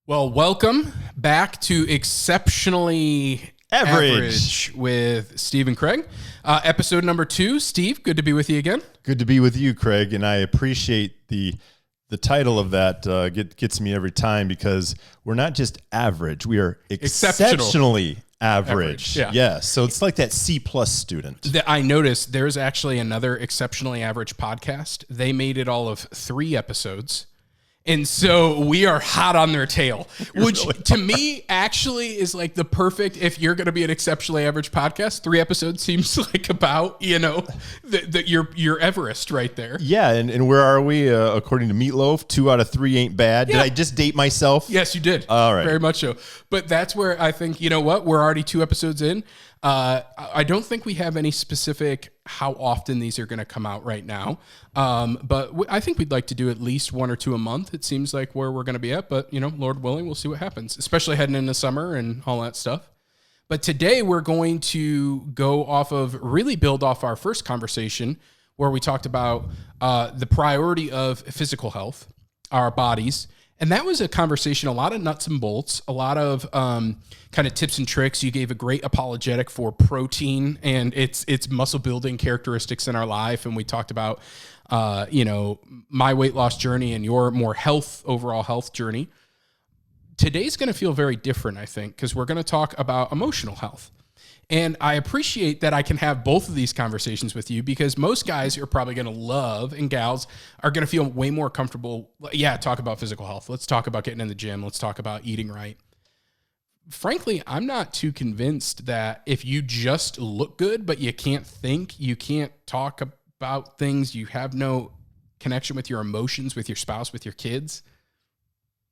Well, welcome back to Exceptionally Average with Steve and Craig. Episode number 2. Steve, good to be with you again. Good to be with you, Craig, and I appreciate the title of that. Gets me every time because we're not just average; we are exceptionally average. Yeah. Yes, so it's like that C+ student. I noticed there's actually another Exceptionally Average podcast. They made it all of 3 episodes. And so we are hot on their tail, which to me actually is like the perfect, if you're going to be an exceptionally average podcast, 3 episodes seems like about, your Everest right there. Yeah, and where are we? According to Meatloaf, 2 out of 3 ain't bad. Yeah. Did I just date myself? Yes, you did. All right. Very much so. But that's where I think, you know what? We're already 2 episodes in. I don't think we have any specific how often these are going to come out right now. But I think we'd like to do at least 1 or 2 a month. It seems like where we're going to be at, but Lord willing, we'll see what happens, especially heading into summer and all that stuff. But today we're going to really build off our first conversation where we talked about the priority of physical health, our bodies. And that was a conversation, a lot of nuts and bolts, a lot of kind of tips and tricks. You gave a great apologetic for protein and its muscle building characteristics in our life. And we talked about, my weight loss journey and your more overall health journey. Today's going to feel very different, I think, because we're going to talk about emotional health. And I appreciate that I can have both of these conversations with you because most guys are probably going to love and gals are going to feel way more comfortable. Yeah, talk about physical health. Let's talk about getting in the gym. Let's talk about eating right. Frankly, I'm not too convinced that if you just look good, but you can't think, you can't talk about things, you have no connection with your emotions, with your spouse, with your kids,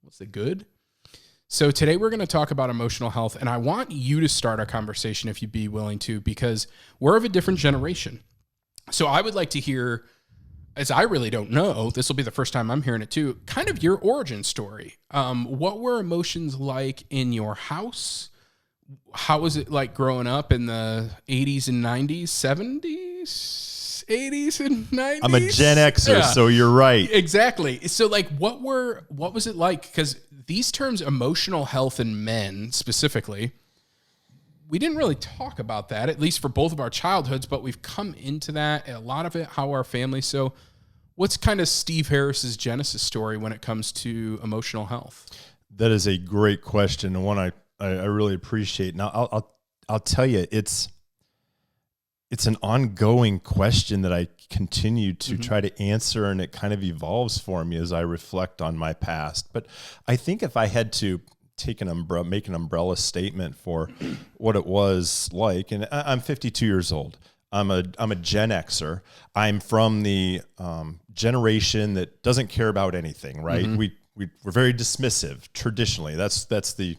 what's the good? So today we're going to talk about emotional health, and I want you to start our conversation if you'd be willing to, because we're of a different generation. So I would like to hear, as I really don't know, this will be the first time I'm hearing it too, kind of your origin story. What were emotions like in your house? How was it like growing up in the 80s and 90s, 70s, 80s and 90s? I'm a Gen Xer, so you're right. Exactly. So like, what was it like? Because these terms, emotional health in men specifically, we didn't really talk about that, at least for both of our childhoods, but we've come into that, a lot of it, how our family. So what's kind of Steve Harris's genesis story when it comes to emotional health? That is a great question, and one I really appreciate. Now, I'll tell you, it's an ongoing question that I continue to try to answer, and it kind of evolves for me as I reflect on my past. But I think if I had to make an umbrella statement for what it was like, and I'm 52 years old. I'm a Gen Xer. I'm from the generation that doesn't care about anything, right? We're very dismissive traditionally. That's the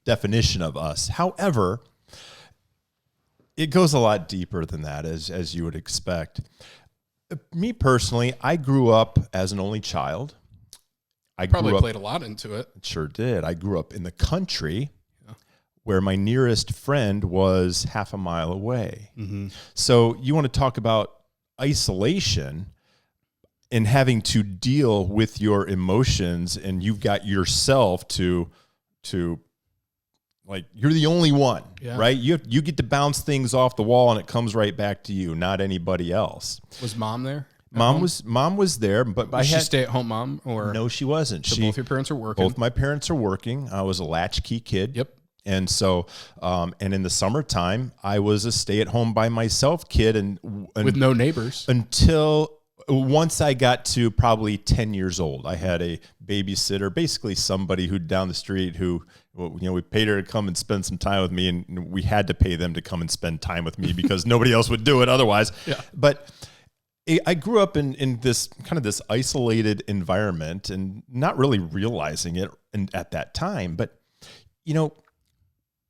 definition of us. However, it goes a lot deeper than that, as you would expect. Me personally, I grew up as an only child. I probably played a lot into it. Sure did. I grew up in the country where my nearest friend was half a mile away. Mm-hmm. So you want to talk about isolation and having to deal with your emotions, and you've got yourself to like, you're the only one, right? You get to bounce things off the wall and it comes right back to you, not anybody else. Was mom there? Mom was there, but was she stay-at-home mom, or no, she wasn't. So both your parents are working. Both my parents are working. I was a latchkey kid. Yep. And so, and in the summertime, I was a stay-at-home by myself kid, and with no neighbors until once I got to probably 10 years old. I had a babysitter, basically somebody who down the street who, we paid her to come and spend some time with me, and we had to pay them to come and spend time with me because nobody else would do it otherwise. Yeah. But I grew up in this kind of this isolated environment and not really realizing it at that time. But,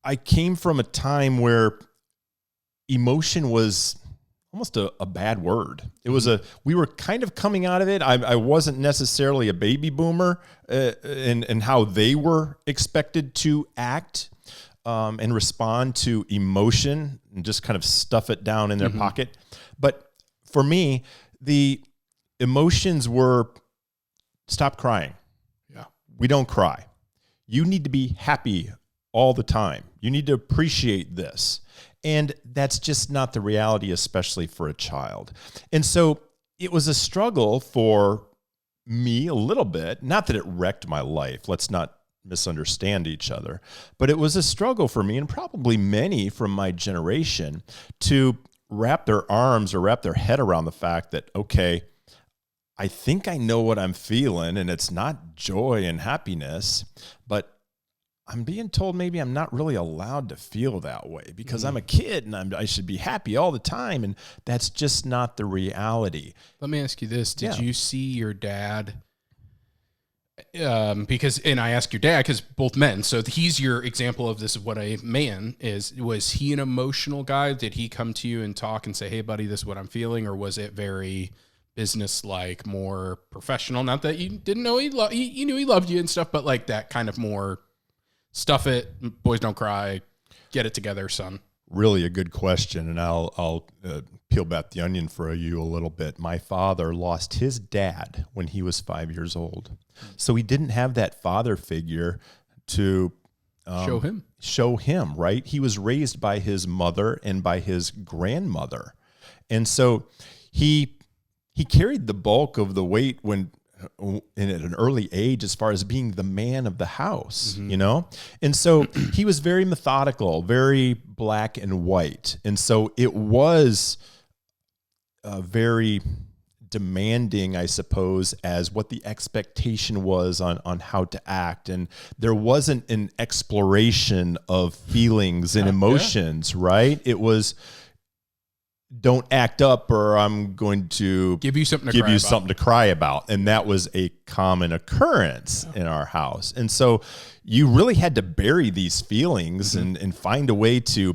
I came from a time where emotion was almost a bad word. It was we were kind of coming out of it. I wasn't necessarily a baby boomer in how they were expected to act and respond to emotion and just kind of stuff it down in their pocket. But for me, the emotions were stop crying. Yeah. We don't cry. you need to be happy all the time. You need to appreciate this. And that's just not the reality, especially for a child. And so it was a struggle for me a little bit. Not that it wrecked my life. Let's not misunderstand each other. But it was a struggle for me, and probably many from my generation, to wrap their arms or wrap their head around the fact that, okay, I think I know what I'm feeling, and it's not joy and happiness, but I'm being told maybe I'm not really allowed to feel that way because I'm a kid and I should be happy all the time. And that's just not the reality. Let me ask you this. Did you see your dad? And I ask your dad because both men, so he's your example of this, of what a man is. Was he an emotional guy? Did he come to you and talk and say, hey, buddy, this is what I'm feeling? Or was it very business-like, more professional? Not that you didn't know you knew he loved you and stuff, but like that kind of more stuff it, boys don't cry, get it together, son. Really a good question, and I'll peel back the onion for you a little bit. My father lost his dad when he was 5 years old, so he didn't have that father figure to show him, right? He was raised by his mother and by his grandmother, and so he carried the bulk of the weight at an early age, as far as being the man of the house, you know? And so he was very methodical, very black and white. And so it was very demanding, I suppose, as what the expectation was on how to act. And there wasn't an exploration of feelings and emotions, right? It was, don't act up or I'm going to give you something to cry about. And that was a common occurrence in our house. And so you really had to bury these feelings and find a way to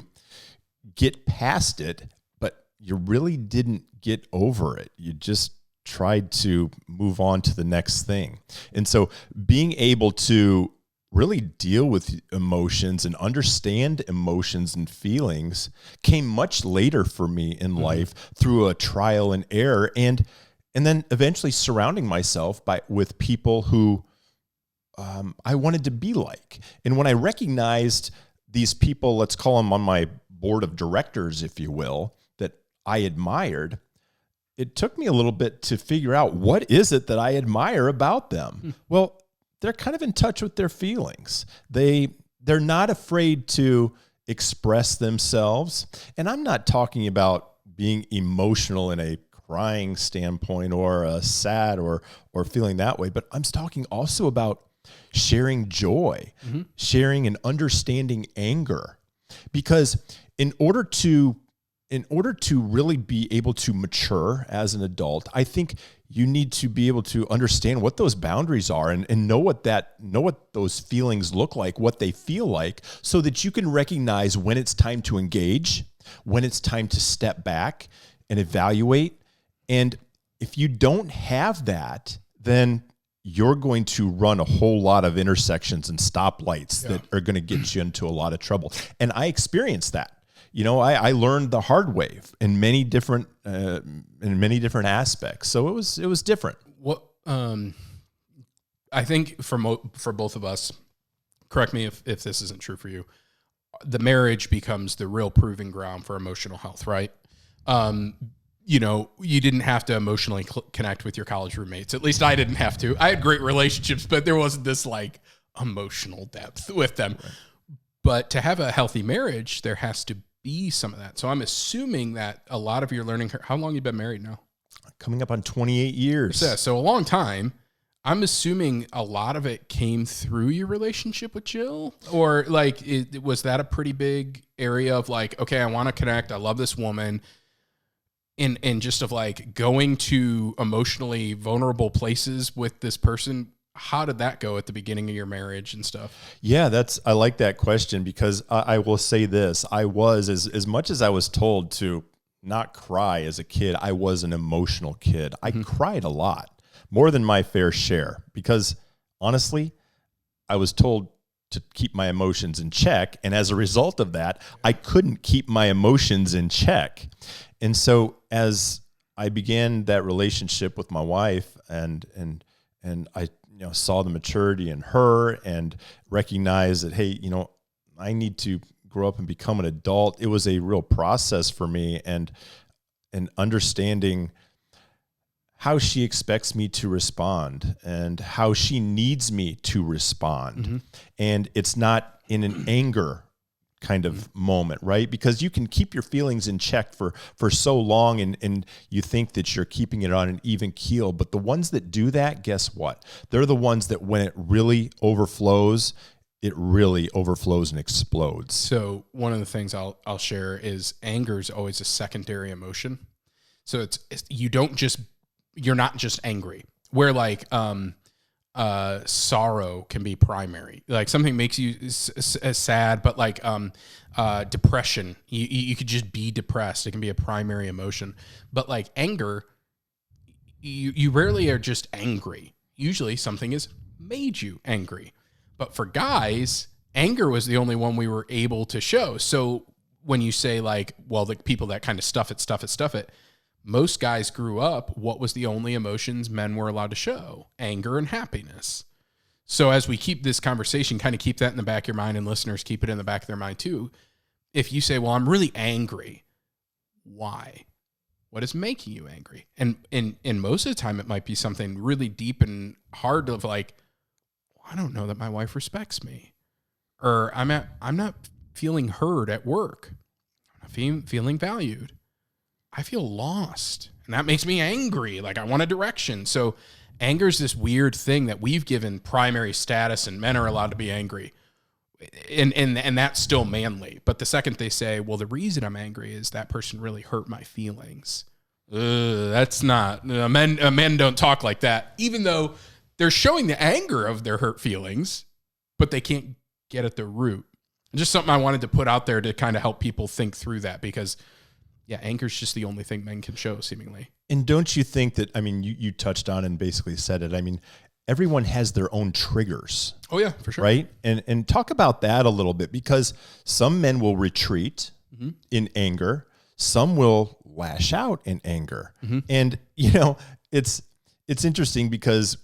get past it, but you really didn't get over it. You just tried to move on to the next thing. And so being able to really deal with emotions and understand emotions and feelings came much later for me in life, through a trial and error, and then eventually surrounding myself with people who I wanted to be like. And when I recognized these people, let's call them on my board of directors, if you will, that I admired, it took me a little bit to figure out, what is it that I admire about them? Well, they're kind of in touch with their feelings. They're not afraid to express themselves. And I'm not talking about being emotional in a crying standpoint or a sad or feeling that way, but I'm talking also about sharing joy, sharing and understanding anger. Because in order to really be able to mature as an adult, I think you need to be able to understand what those boundaries are and know what those feelings look like, what they feel like, so that you can recognize when it's time to engage, when it's time to step back and evaluate. And if you don't have that, then you're going to run a whole lot of intersections and stoplights that are going to get you into a lot of trouble. And I experienced that. You know, I learned the hard way in many different aspects. So it was different. What I think for both of us, correct me if this isn't true for you, the marriage becomes the real proving ground for emotional health, right? You know, you didn't have to emotionally connect with your college roommates. At least I didn't have to. I had great relationships, but there wasn't this like emotional depth with them. Right. But to have a healthy marriage, there has to be some of that. So I'm assuming that a lot of your learning, how long have you been married now? Coming up on 28 years. Yeah, so a long time. I'm assuming a lot of it came through your relationship with Jill, or like, was that a pretty big area of like, okay, I want to connect. I love this woman. And just of like going to emotionally vulnerable places with this person. How did that go at the beginning of your marriage and stuff? Yeah, I like that question, because I will say this. I was, as much as I was told to not cry as a kid, I was an emotional kid. I cried a lot, more than my fair share, because honestly, I was told to keep my emotions in check. And as a result of that, I couldn't keep my emotions in check. And so as I began that relationship with my wife and I, saw the maturity in her and recognized that, hey, I need to grow up and become an adult. It was a real process for me, and understanding how she expects me to respond and how she needs me to respond. Mm-hmm. And it's not in an anger kind of moment, right? Because you can keep your feelings in check for so long, and you think that you're keeping it on an even keel. But the ones that do that, guess what? They're the ones that when it really overflows, it really overflows and explodes. So one of the things I'll share is anger is always a secondary emotion. So it's you're not just angry. Where like sorrow can be primary. Like something makes you sad, but like depression, you could just be depressed. It can be a primary emotion. But like anger, you rarely are just angry. Usually something has made you angry. But for guys, anger was the only one we were able to show. So when you say like, well, the people that kind of stuff it, most guys grew up, what was the only emotions men were allowed to show? Anger and happiness. So as we keep this conversation, kind of keep that in the back of your mind, and listeners keep it in the back of their mind too. If you say, well, I'm really angry, why? What is making you angry? And most of the time it might be something really deep and hard of like, I don't know that my wife respects me, or I'm not feeling heard at work. I'm not feeling valued. I feel lost, and that makes me angry. Like I want a direction. So anger is this weird thing that we've given primary status, and men are allowed to be angry, and that's still manly. But the second they say, well, the reason I'm angry is that person really hurt my feelings. That's not, men don't talk like that, even though they're showing the anger of their hurt feelings, but they can't get at the root. And just something I wanted to put out there to kind of help people think through that, because yeah, anger is just the only thing men can show, seemingly. And don't you think that, I mean, you touched on and basically said it. I mean, everyone has their own triggers. Oh yeah, for sure. Right? And talk about that a little bit, because some men will retreat in anger. Some will lash out in anger. Mm-hmm. And, it's interesting because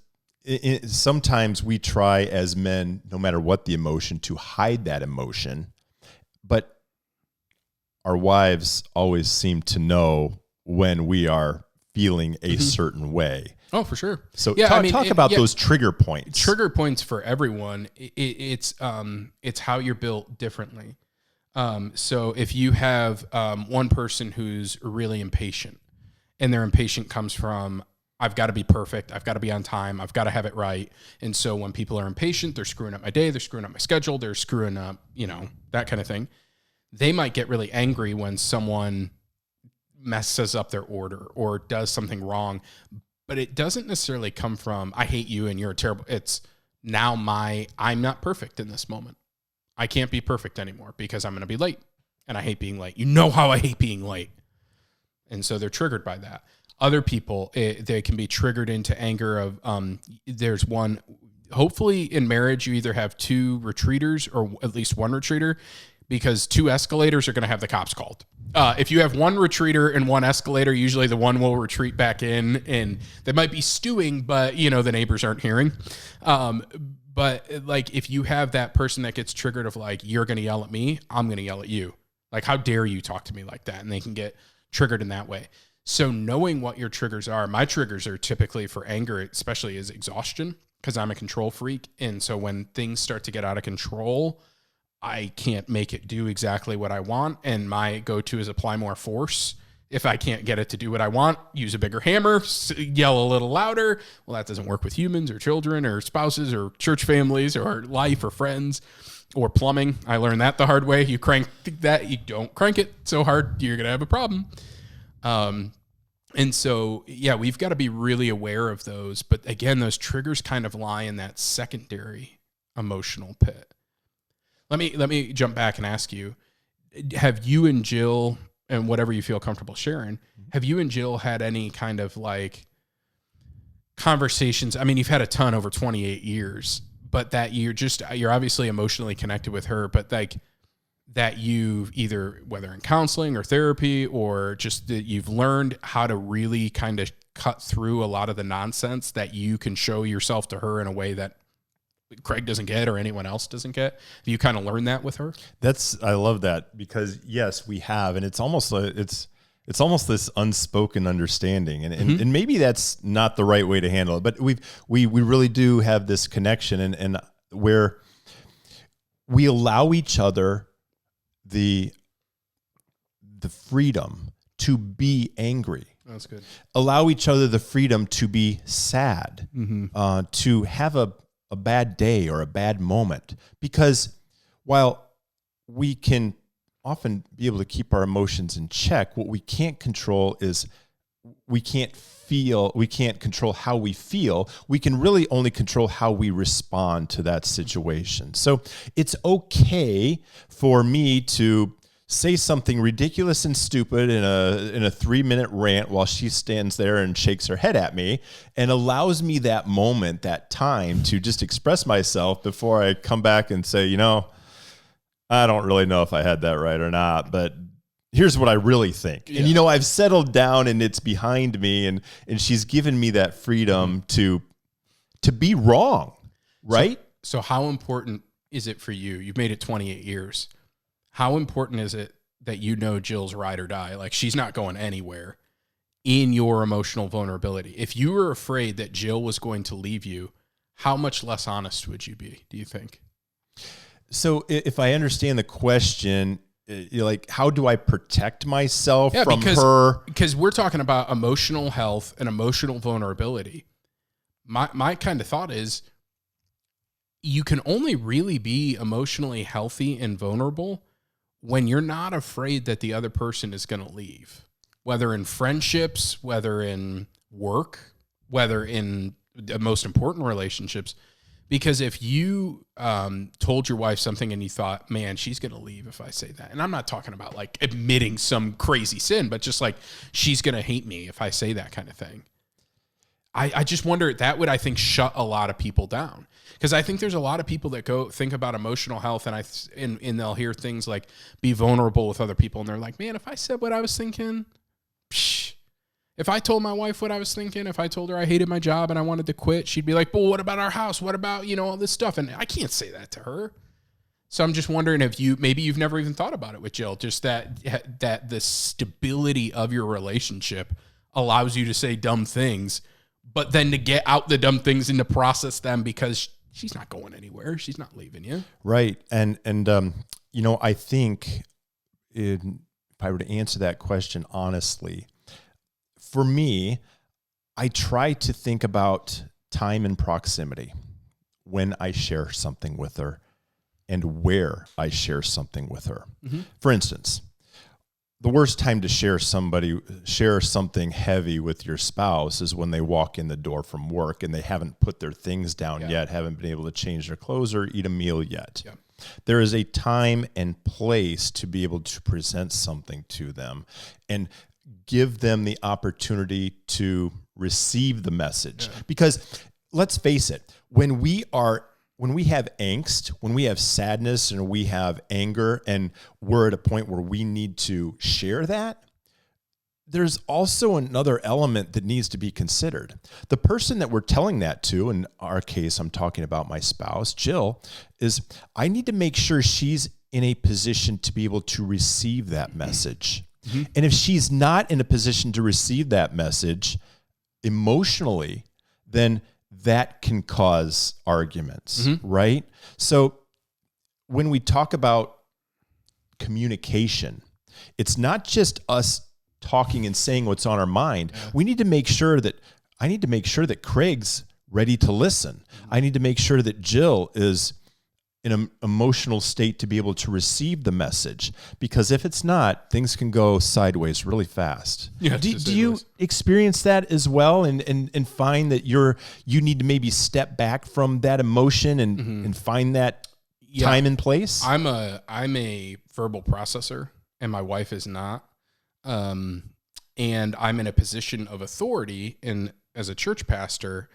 sometimes we try as men, no matter what the emotion, to hide that emotion. But our wives always seem to know when we are feeling a certain way. Oh, for sure. So yeah, talk about those trigger points. Trigger points for everyone. It's how you're built differently. So if you have one person who's really impatient, and their impatient comes from, I've got to be perfect, I've got to be on time, I've got to have it right. And so when people are impatient, they're screwing up my day, they're screwing up my schedule, they're screwing up, that kind of thing. They might get really angry when someone messes up their order or does something wrong, but it doesn't necessarily come from, I hate you and you're terrible. It's now I'm not perfect in this moment. I can't be perfect anymore because I'm going to be late, and I hate being late. You know how I hate being late. And so they're triggered by that. Other people, they can be triggered into anger of, there's one, hopefully in marriage, you either have two retreaters or at least one retreater, because two escalators are going to have the cops called. If you have one retreater and one escalator, usually the one will retreat back in, and they might be stewing, but the neighbors aren't hearing. But like, if you have that person that gets triggered of like, you're going to yell at me, I'm going to yell at you. Like, how dare you talk to me like that? And they can get triggered in that way. So knowing what your triggers are, my triggers are typically for anger, especially, is exhaustion, because I'm a control freak. And so when things start to get out of control, I can't make it do exactly what I want. And my go-to is apply more force. If I can't get it to do what I want, use a bigger hammer, yell a little louder. Well, that doesn't work with humans or children or spouses or church families or life or friends or plumbing. I learned that the hard way. You crank that, you don't crank it so hard, you're going to have a problem. And so, yeah, we've got to be really aware of those. But again, those triggers kind of lie in that secondary emotional pit. Let me jump back and ask you, have you and Jill, and whatever you feel comfortable sharing, have you and Jill had any kind of like conversations? I mean, you've had a ton over 28 years, but that you're obviously emotionally connected with her, but like that you've either, whether in counseling or therapy, or just that you've learned how to really kind of cut through a lot of the nonsense, that you can show yourself to her in a way that Craig doesn't get or anyone else doesn't get? Have you kind of learned that with her? I love that, because yes, we have, and it's almost this unspoken understanding, and maybe that's not the right way to handle it, but we really do have this connection, and where we allow each other the freedom to be angry. That's good. Allow each other the freedom to be sad, to have a bad day or a bad moment, because while we can often be able to keep our emotions in check, what we can't control is we can't control how we feel. We can really only control how we respond to that situation. So it's okay for me to say something ridiculous and stupid in a 3-minute rant while she stands there and shakes her head at me, and allows me that moment, that time to just express myself before I come back and say, I don't really know if I had that right or not, but here's what I really think. Yeah. And, I've settled down and it's behind me, and she's given me that freedom to be wrong. Right. So how important is it for you? You've made it 28 years. How important is it that Jill's ride or die? Like, she's not going anywhere in your emotional vulnerability. If you were afraid that Jill was going to leave you, how much less honest would you be, do you think? So if I understand the question, like, how do I protect myself from her? Because we're talking about emotional health and emotional vulnerability. My kind of thought is, you can only really be emotionally healthy and vulnerable when you're not afraid that the other person is going to leave, whether in friendships, whether in work, whether in the most important relationships. Because if you told your wife something and you thought, man, she's going to leave if I say that. And I'm not talking about like admitting some crazy sin, but just like, she's going to hate me if I say that kind of thing. I just wonder, that would, I think, shut a lot of people down. Because I think there's a lot of people that go think about emotional health, and they'll hear things like be vulnerable with other people, and they're like, man, if I said what I was thinking, if I told my wife what I was thinking, if I told her I hated my job and I wanted to quit, she'd be like, well, what about our house? What about, all this stuff? And I can't say that to her. So I'm just wondering if maybe you've never even thought about it with Jill, just that the stability of your relationship allows you to say dumb things, but then to get out the dumb things and to process them, because she's not going anywhere. She's not leaving you. Right. And I think if I were to answer that question honestly, for me, I try to think about time and proximity when I share something with her and where I share something with her. Mm-hmm. For instance, the worst time to share something heavy with your spouse is when they walk in the door from work and they haven't put their things down yet, haven't been able to change their clothes or eat a meal yet. Yeah. There is a time and place to be able to present something to them and give them the opportunity to receive the message. Yeah. Because let's face it, when we have angst, when we have sadness and we have anger, and we're at a point where we need to share that, there's also another element that needs to be considered. The person that we're telling that to, in our case, I'm talking about my spouse, Jill, is I need to make sure she's in a position to be able to receive that message. Mm-hmm. And if she's not in a position to receive that message emotionally, then that can cause arguments, right? So when we talk about communication, it's not just us talking and saying what's on our mind. Yeah. I need to make sure that Craig's ready to listen. I need to make sure that Jill is in an emotional state to be able to receive the message, because if it's not, things can go sideways really fast. Yeah, do you experience that as well, and find that you need to maybe step back from that emotion and find that time and place? I'm a verbal processor, and my wife is not. And I'm in a position of authority as a church pastor,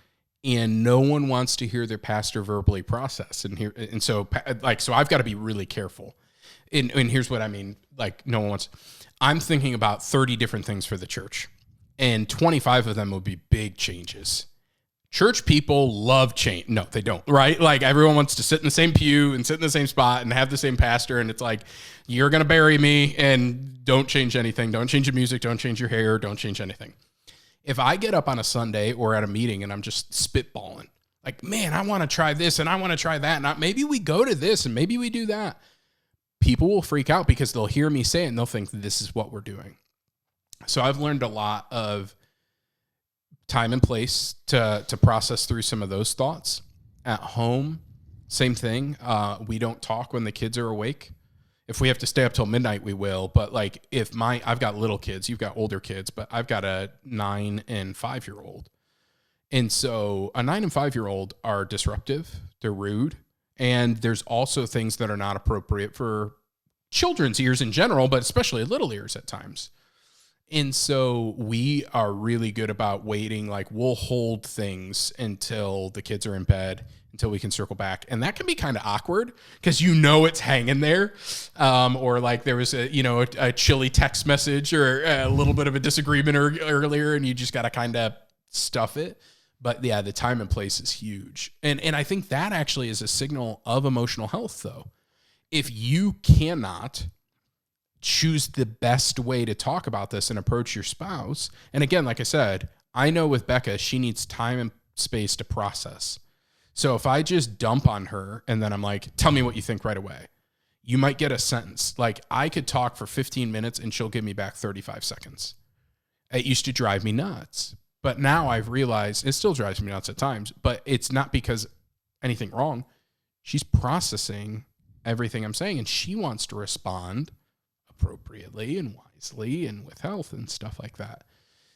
and no one wants to hear their pastor verbally process. So I've got to be really careful. And here's what I mean. Like, no one wants, I'm thinking about 30 different things for the church. and 25 of them will be big changes. Church people love change. No, they don't, right? Like everyone wants to sit in the same pew and sit in the same spot and have the same pastor. And it's like, you're going to bury me and don't change anything. Don't change your music. Don't change your hair. Don't change anything. If I get up on a Sunday or at a meeting and I'm just spitballing, like, man, I want to try this and I want to try that. And maybe we go to this and maybe we do that. People will freak out because they'll hear me say it and they'll think this is what we're doing. So I've learned a lot of time and place to process through some of those thoughts. At home, same thing. We don't talk when the kids are awake. If we have to stay up till midnight, we will. But like I've got little kids, you've got older kids, but I've got a 9 and 5-year-old. And so a 9 and 5-year-old are disruptive. They're rude. And there's also things that are not appropriate for children's ears in general, but especially little ears at times. And so we are really good about waiting. Like we'll hold things until the kids are in bed, until we can circle back. And that can be kind of awkward because it's hanging there. Or like there was a chilly text message or a little bit of a disagreement earlier and you just got to kind of stuff it. But yeah, the time and place is huge. And I think that actually is a signal of emotional health though. If you cannot choose the best way to talk about this and approach your spouse. And again, like I said, I know with Becca, she needs time and space to process. So if I just dump on her and then I'm like, tell me what you think right away, you might get a sentence. Like I could talk for 15 minutes and she'll give me back 35 seconds. It used to drive me nuts, but now I've realized it still drives me nuts at times, but it's not because anything wrong. She's processing everything I'm saying and she wants to respond appropriately and wisely and with health and stuff like that.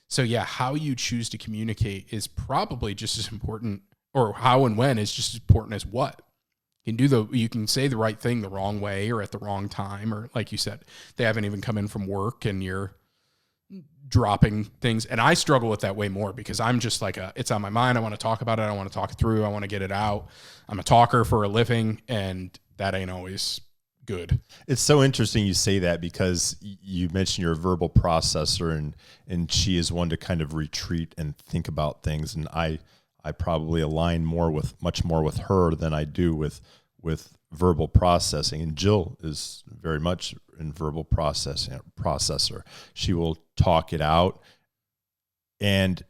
So yeah, how you choose to communicate is probably just as important, or how and when is just as important as what. You can say the right thing the wrong way or at the wrong time, or like you said, they haven't even come in from work and you're dropping things. And I struggle with that way more because I'm just like it's on my mind. I want to talk about it. I want to talk it through. I want to get it out. I'm a talker for a living and that ain't always good. It's so interesting you say that because you mentioned you're a verbal processor and she is one to kind of retreat and think about things. And I probably align much more with her than I do with verbal processing. And Jill is very much in verbal processor. She will talk it out. And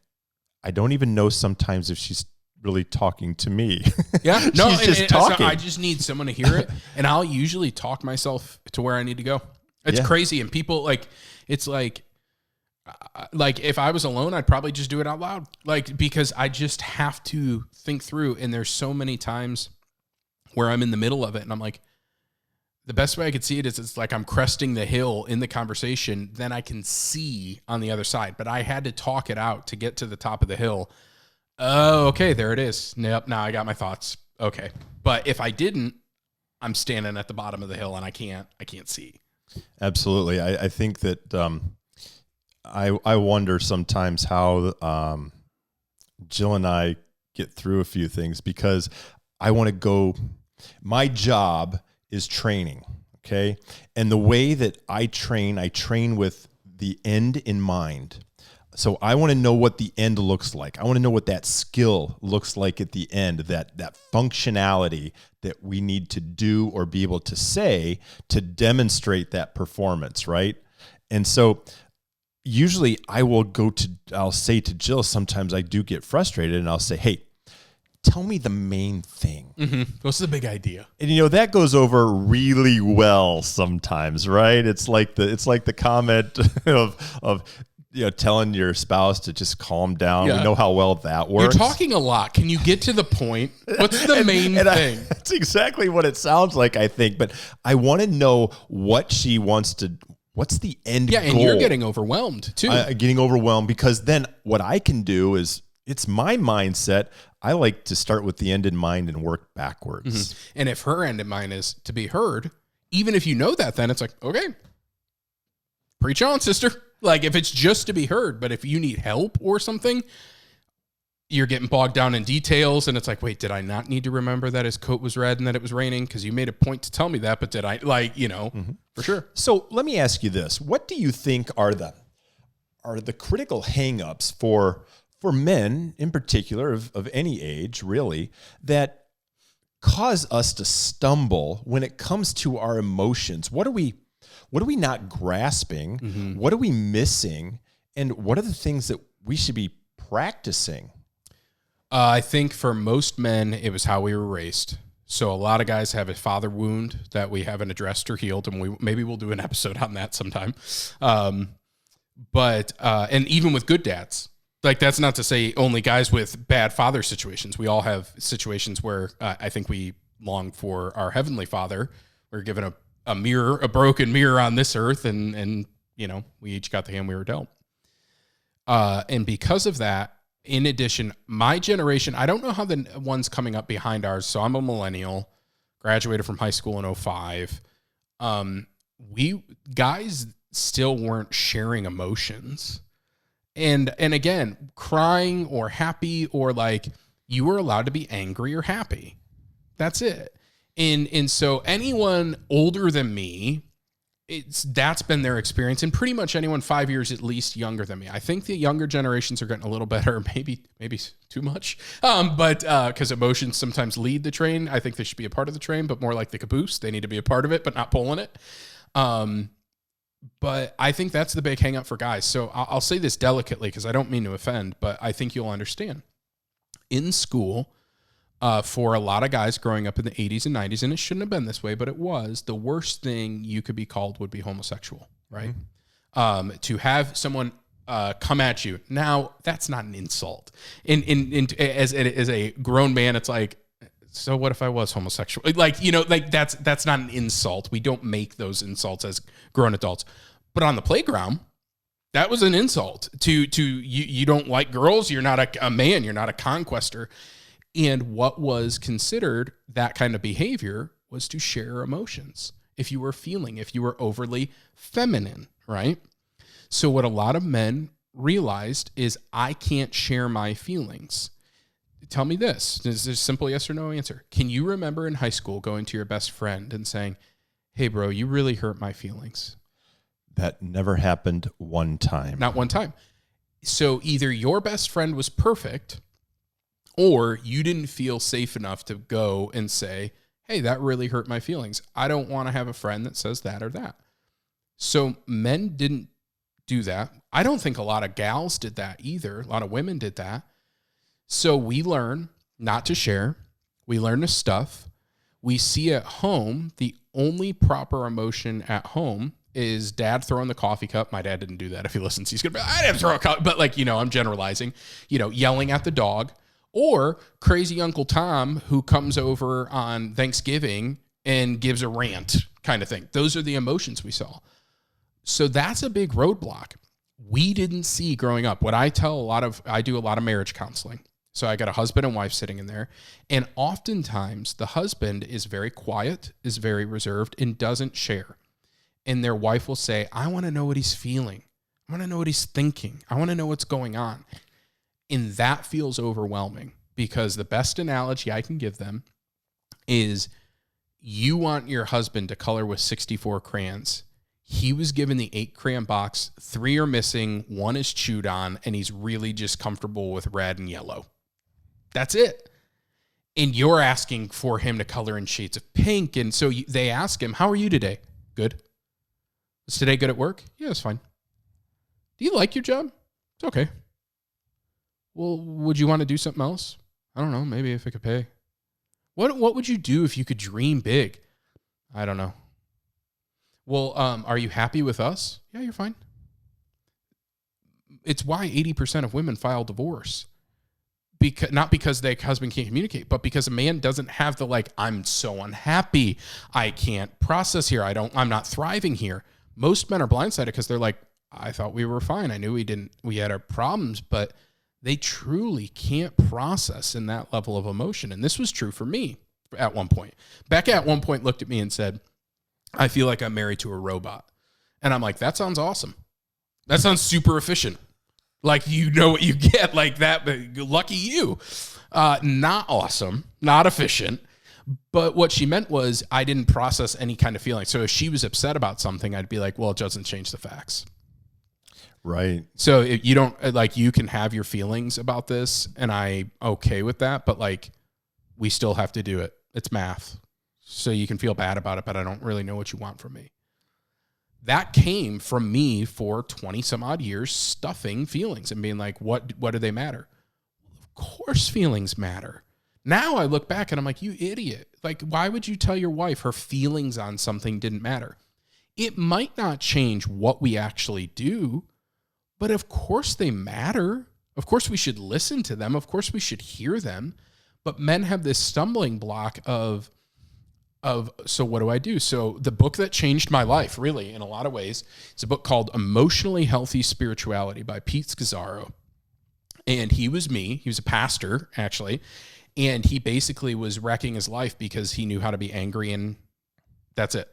I don't even know sometimes if she's really talking to me. Yeah, no, she's just talking. I just need someone to hear it, and I'll usually talk myself to where I need to go. It's crazy, and people it's like if I was alone, I'd probably just do it out loud, because I just have to think through. And there's so many times where I'm in the middle of it, and I'm like, the best way I could see it is it's like I'm cresting the hill in the conversation, then I can see on the other side. But I had to talk it out to get to the top of the hill. Oh, okay, there it is. Yep, now I got my thoughts. Okay. But if I didn't, I'm standing at the bottom of the hill and I can't see. Absolutely. I think that I wonder sometimes how Jill and I get through a few things because I want to go. My job is training, okay? And the way that I train with the end in mind. So I want to know what the end looks like. I want to know what that skill looks like at the end, that functionality that we need to do or be able to say to demonstrate that performance, right? And so usually I'll say to Jill, sometimes I do get frustrated and I'll say, hey, tell me the main thing. Mm-hmm. What's the big idea? And that goes over really well sometimes, right? It's like the comment of telling your spouse to just calm down. Yeah. We know how well that works. You're talking a lot. Can you get to the point? What's the main thing? That's exactly what it sounds like, I think. But I want to know what she wants to. What's the end goal? Yeah, and you're getting overwhelmed too. Getting overwhelmed because then what I can do is, it's my mindset. I like to start with the end in mind and work backwards. Mm-hmm. And if her end in mind is to be heard, even if you know that, then it's like, okay, preach on, sister. Like if it's just to be heard, but if you need help or something, you're getting bogged down in details. And it's like, wait, did I not need to remember that his coat was red and that it was raining? Because you made a point to tell me that, but did I, mm-hmm. For sure. So let me ask you this. What do you think are are the critical hangups for men in particular of any age, really, that cause us to stumble when it comes to our emotions? What are we not grasping? Mm-hmm. What are we missing? And what are the things that we should be practicing? I think for most men, it was how we were raised. So a lot of guys have a father wound that we haven't addressed or healed, and maybe we'll do an episode on that sometime. But even with good dads, like that's not to say only guys with bad father situations. We all have situations where I think we long for our heavenly Father. We're given a mirror, a broken mirror on this earth, and we each got the hand we were dealt. And because of that, in addition, my generation, I don't know how the ones coming up behind ours. So I'm a millennial, graduated from high school in 2005. We guys still weren't sharing emotions. And again, crying or happy, or like you were allowed to be angry or happy. That's it. And so anyone older than me, that's been their experience, and pretty much anyone 5 years at least younger than me. I think the younger generations are getting a little better, maybe too much. But because emotions sometimes lead the train, I think they should be a part of the train, but more like the caboose. They need to be a part of it, but not pulling it. But I think that's the big hang up for guys. So I'll say this delicately because I don't mean to offend, but I think you'll understand. In school, for a lot of guys growing up in the 80s and 90s, and it shouldn't have been this way, but it was, the worst thing you could be called would be homosexual, right? Mm-hmm. To have someone come at you. Now, that's not an insult. As a grown man, it's like, so what if I was homosexual? That's not an insult. We don't make those insults as grown adults. But on the playground, that was an insult. To you don't like girls, you're not a man, you're not a conquester. And what was considered that kind of behavior was to share emotions. If you were overly feminine, right? So what a lot of men realized is I can't share my feelings. Tell me this. This is a simple yes or no answer. Can you remember in high school going to your best friend and saying, hey, bro, you really hurt my feelings? That never happened one time. Not one time. So either your best friend was perfect, or you didn't feel safe enough to go and say, hey, that really hurt my feelings. I don't want to have a friend that says that or that. So men didn't do that. I don't think a lot of gals did that either. A lot of women did that. So we learn not to share. We learn to stuff. We see at home, the only proper emotion at home is dad throwing the coffee cup. My dad didn't do that. If he listens, he's going to be, I didn't throw a cup. But I'm generalizing, yelling at the dog. Or crazy Uncle Tom who comes over on Thanksgiving and gives a rant kind of thing. Those are the emotions we saw. So that's a big roadblock. We didn't see growing up. What I do a lot of marriage counseling. So I got a husband and wife sitting in there. And oftentimes the husband is very quiet, is very reserved, and doesn't share. And their wife will say, I want to know what he's feeling. I want to know what he's thinking. I want to know what's going on. And that feels overwhelming because the best analogy I can give them is you want your husband to color with 64 crayons. He was given the 8 crayon box, 3 are missing, 1 is chewed on, and he's really just comfortable with red and yellow. That's it. And you're asking for him to color in shades of pink. And so they ask him, how are you today? Good. Was today good at work? Yeah, it's fine. Do you like your job? It's okay. Well, would you want to do something else? I don't know. Maybe if it could pay. What would you do if you could dream big? I don't know. Well, are you happy with us? Yeah, you're fine. It's why 80% of women file divorce. Not because their husband can't communicate, but because a man doesn't have the I'm so unhappy. I can't process here. I'm not thriving here. Most men are blindsided because they're like, I thought we were fine. I knew we had our problems, but they truly can't process in that level of emotion. And this was true for me at one point. Becca at one point looked at me and said, I feel like I'm married to a robot. And I'm like, that sounds awesome. That sounds super efficient. Like, you know what you get like that, but lucky you. Not awesome, not efficient. But what she meant was I didn't process any kind of feeling. So if she was upset about something, I'd be like, well, it doesn't change the facts. Right. So if you don't like, you can have your feelings about this and I'm okay with that, but like we still have to do it. It's math. So you can feel bad about it, but I don't really know what you want from me. That came from me for 20 some odd years stuffing feelings and being like, what do they matter? Of course feelings matter. Now I look back and I'm like, you idiot. Like, why would you tell your wife her feelings on something didn't matter? It might not change what we actually do, but of course they matter. Of course we should listen to them. Of course we should hear them. But men have this stumbling block of so what do I do? So the book that changed my life, really, in a lot of ways, is a book called Emotionally Healthy Spirituality by Pete Scazzaro. And he was me. He was a pastor, actually. And he basically was wrecking his life because he knew how to be angry and that's it.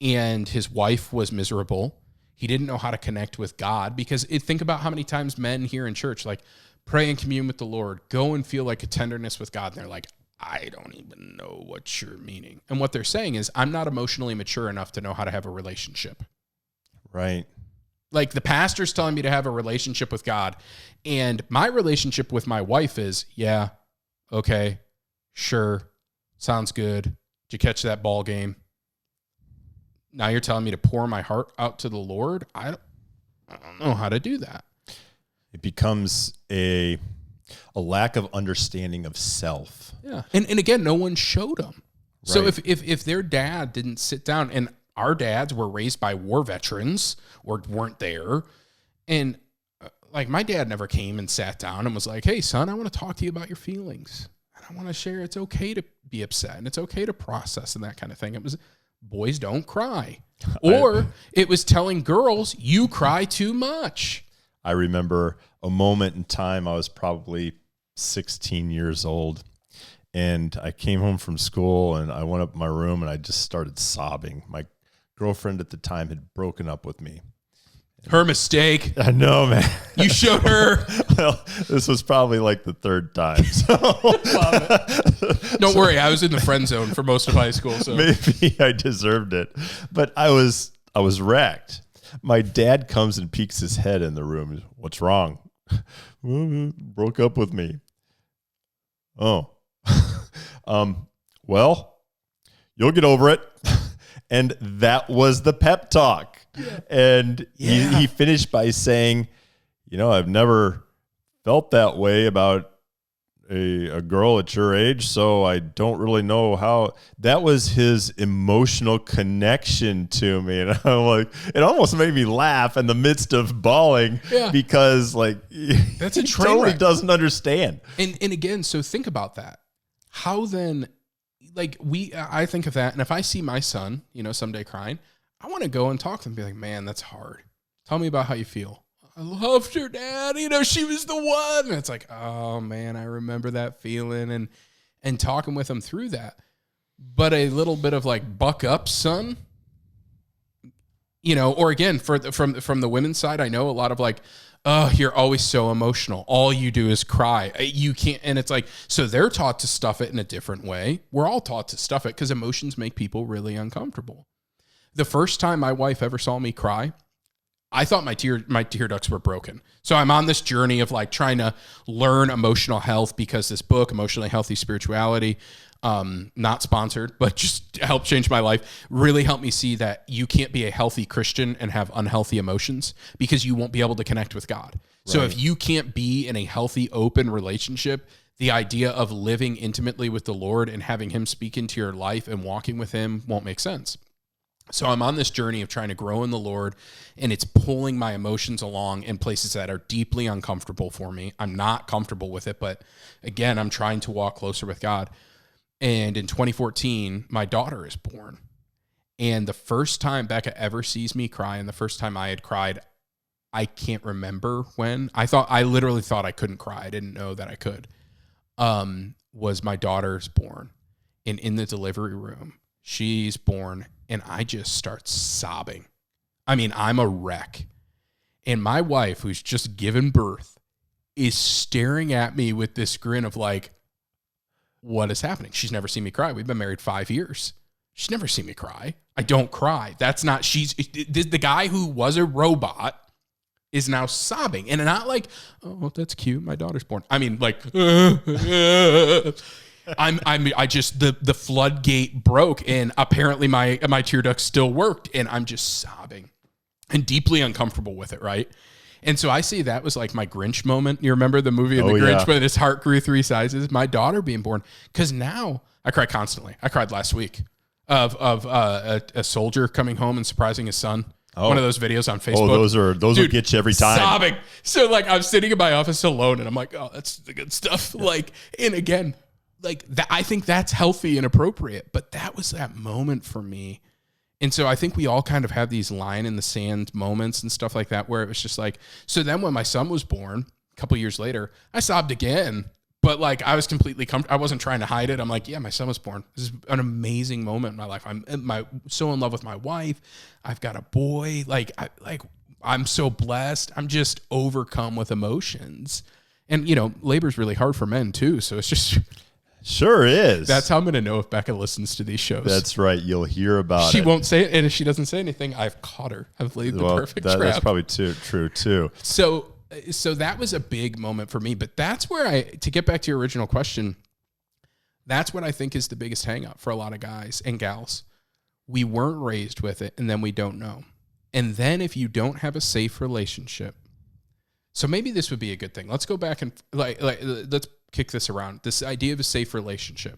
And his wife was miserable. He didn't know how to connect with God because think about how many times men here in church, like, pray and commune with the Lord, go and feel like a tenderness with God. And they're like, I don't even know what you're meaning. And what they're saying is, I'm not emotionally mature enough to know how to have a relationship. Right. Like the pastor's telling me to have a relationship with God. And my relationship with my wife is, yeah, okay, sure, sounds good. Did you catch that ball game? Now you're telling me to pour my heart out to the Lord? I don't know how to do that. It becomes a lack of understanding of self. Yeah. And again, no one showed them. So Right. if their dad didn't sit down, and our dads were raised by war veterans or weren't there, and like my dad never came and sat down and was like, hey, son, I want to talk to you about your feelings. And I want to share it's okay to be upset and it's okay to process and that kind of thing. It was boys don't cry. Or it was telling girls, you cry too much. I remember a moment in time, I was probably 16 years old, and I came home from school and I went up in my room and I just started sobbing. My girlfriend at the time had broken up with me. Her mistake. I know, man. You showed her. Well, this was probably like the third time. So Love it. Don't worry, I was in the friend zone for most of high school. So maybe I deserved it, but I was wrecked. My dad comes and peeks his head in the room. What's wrong? Broke up with me. Oh, well, you'll get over it. And that was the pep talk. Yeah. And he finished by saying, I've never felt that way about a girl at your age, so I don't really know how. That was his emotional connection to me. And I'm like, it almost made me laugh in the midst of bawling because like that's a he train totally wreck. doesn't understand. And again, so think about that. How then, like I think of that, and if I see my son, someday crying, I want to go and talk to him and be like, man, that's hard. Tell me about how you feel. I loved her, Dad. She was the one. And it's like, oh man, I remember that feeling and talking with him through that. But a little bit of like, buck up, son. Or again, from the women's side, I know a lot of like, oh, you're always so emotional. All you do is cry. You can't. And it's like, so they're taught to stuff it in a different way. We're all taught to stuff it because emotions make people really uncomfortable. The first time my wife ever saw me cry, I thought my tear ducts were broken. So I'm on this journey of like trying to learn emotional health because this book, Emotionally Healthy Spirituality, not sponsored, but just helped change my life, really helped me see that you can't be a healthy Christian and have unhealthy emotions because you won't be able to connect with God. Right. So if you can't be in a healthy, open relationship, the idea of living intimately with the Lord and having him speak into your life and walking with him won't make sense. So I'm on this journey of trying to grow in the Lord, and it's pulling my emotions along in places that are deeply uncomfortable for me. I'm not comfortable with it, but again, I'm trying to walk closer with God. And in 2014, my daughter is born. And the first time Becca ever sees me cry, and the first time I had cried, I can't remember when. I literally thought I couldn't cry. I didn't know that I could. Was my daughter's born. And in the delivery room, she's born, and I just start sobbing. I mean, I'm a wreck. And my wife, who's just given birth, is staring at me with this grin of like, what is happening? She's never seen me cry. We've been married 5 years. She's never seen me cry. I don't cry. That's not, the guy who was a robot is now sobbing, and not like, oh, that's cute, my daughter's born. I mean, like, I just, the floodgate broke, and apparently my tear ducts still worked, and I'm just sobbing and deeply uncomfortable with it, right? And so I see that was like my Grinch moment. You remember the movie of the Grinch when his heart grew 3 sizes? My daughter being born, because now I cry constantly. I cried last week of a soldier coming home and surprising his son. Oh. One of those videos on Facebook. Oh, those will get you every time. Sobbing. So like I'm sitting in my office alone, and I'm like, oh, that's the good stuff. Yeah. Like, and again, like that, I think that's healthy and appropriate. But that was that moment for me. And so I think we all kind of have these line in the sand moments and stuff like that, where it was just like, so then when my son was born a couple years later, I sobbed again, but like I was completely I wasn't trying to hide it. I'm like, yeah, my son was born. This is an amazing moment in my life. I'm so in love with my wife. I've got a boy. I'm so blessed. I'm just overcome with emotions. And you know, labor's really hard for men too. So it's just, sure is. That's how I'm going to know if Becca listens to these shows. That's right. You'll hear about it. She won't say it. And if she doesn't say anything, I've caught her. I've laid the perfect trap. That's probably true too. So that was a big moment for me. But that's where to get back to your original question, that's what I think is the biggest hang up for a lot of guys and gals. We weren't raised with it, and then we don't know. And then if you don't have a safe relationship, so maybe this would be a good thing. Let's go back and let's kick this around. This idea of a safe relationship.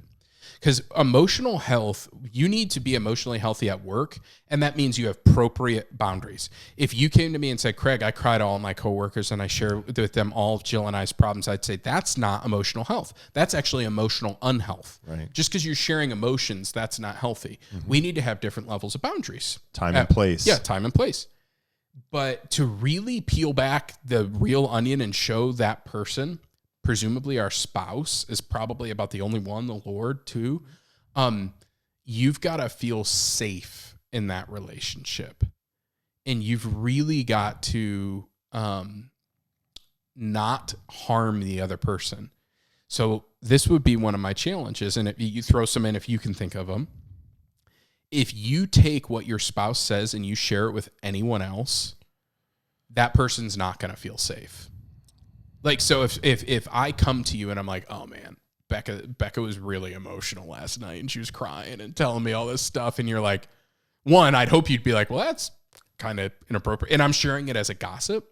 Because emotional health, you need to be emotionally healthy at work, and that means you have appropriate boundaries. If you came to me and said, Craig, I cried all my coworkers and I share with them all of Jill and I's problems, I'd say that's not emotional health. That's actually emotional unhealth. Right. Just because you're sharing emotions, that's not healthy. Mm-hmm. We need to have different levels of boundaries. Time and place. Yeah, time and place. But to really peel back the real onion and show that person, presumably our spouse is probably about the only one, the Lord too. You've got to feel safe in that relationship. And you've really got to not harm the other person. So this would be one of my challenges. And if you throw some in, if you can think of them. If you take what your spouse says and you share it with anyone else, that person's not going to feel safe. Like, so if I come to you and I'm like, oh man, Becca was really emotional last night and she was crying and telling me all this stuff. And you're like, one, I'd hope you'd be like, well, that's kind of inappropriate. And I'm sharing it as a gossip.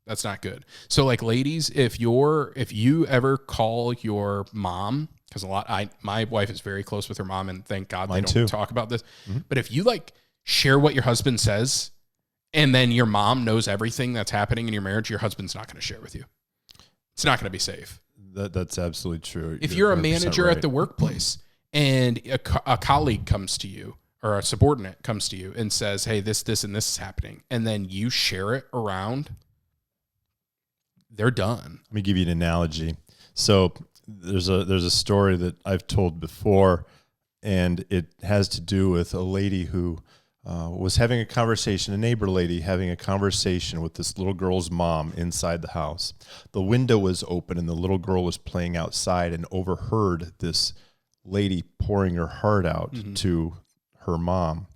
That's not good. So like ladies, if you ever call your mom, because my wife is very close with her mom, and thank God they don't talk about this. Mm-hmm. But if you like share what your husband says, and then your mom knows everything that's happening in your marriage, your husband's not going to share with you. It's not going to be safe. That's absolutely true. If you're a manager at the workplace and a colleague comes to you or a subordinate comes to you and says, hey, this, and this is happening, and then you share it around, they're done. Let me give you an analogy. So there's a story that I've told before, and it has to do with a lady who was having a conversation, a neighbor lady having a conversation with this little girl's mom inside the house. The window was open and the little girl was playing outside and overheard this lady pouring her heart out to her mom.